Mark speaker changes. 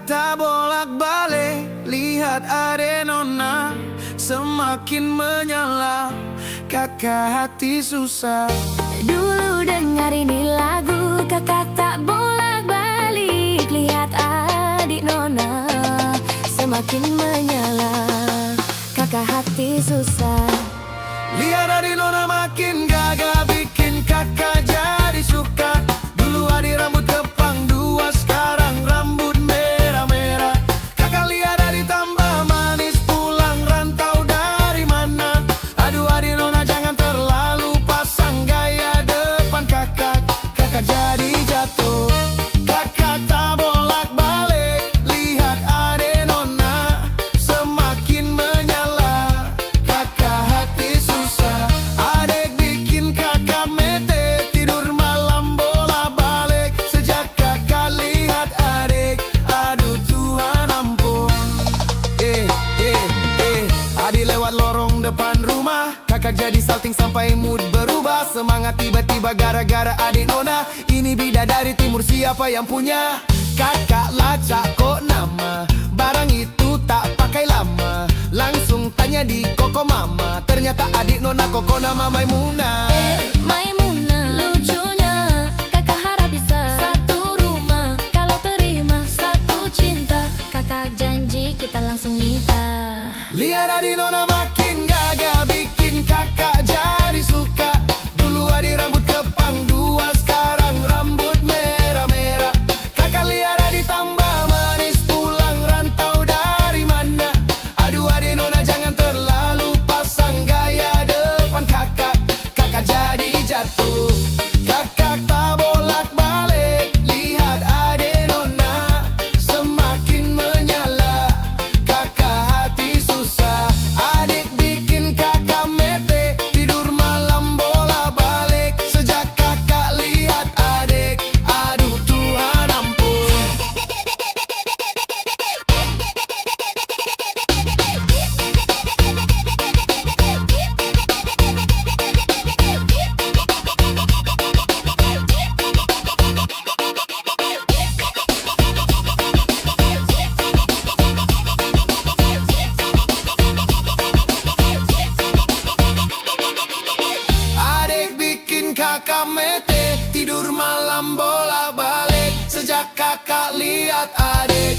Speaker 1: tak bolak-balik, lihat adek nona semakin menyala, kakak hati susah.
Speaker 2: Dulu dengar ini lagu, kakak tak bolak-balik, lihat adik nona semakin menyala, kakak hati susah.
Speaker 1: Lihat adik nona makin gagah, bikin kakak jadi suka. Dulu adik rambut kepang dua, sekarang rambut merah-merah. Kakak lihat adik tambah manis, pulang rantau dari mana. Aduh adik nona jangan terlalu pasang gaya depan kakak, kakak jadi jatuh. Kakak tak bolak-balik, lihat adik nona semakin menyala, kakak hati susah. Adek bikin kakak mete, tidur malam bola-balik. Sejak kakak lihat adek, aduh Tuhan ampun. Adik lewat lorong depan rumah, kakak jadi salting sampai mood berubah. Semangat tiba-tiba gara-gara adik nona. Ini bidadari timur, siapa yang punya? Kakak lacak kok nama, barang itu tak pakai lama. Langsung tanya di koko mama, ternyata adik nona koko nama Maimunah.
Speaker 2: Maimunah, lucunya kakak harap bisa satu rumah. Kalau terima satu cinta, kakak janji kita langsung nikah.
Speaker 1: Lihat adik nona makin gagah, bikin kakak jadi suka. Dulu adik rambut kepang dua, sekarang rambut merah-merah. Kakak lihat adik tambah manis, pulang rantau dari mana. Aduh adik nona jangan terlalu pasang gaya depan kakak, kakak jadi jatuh. Kakak tak bolak-balik, lihat adik nona semakin menyala, kakak hati susah. Adik bikin kakak mete, tidur malam bola-balik. Sejak kakak lihat adik, aduh Tuhan ampun. Adik bikin kakak mete, tidur malam bola-balik. Sejak kakak lihat adik,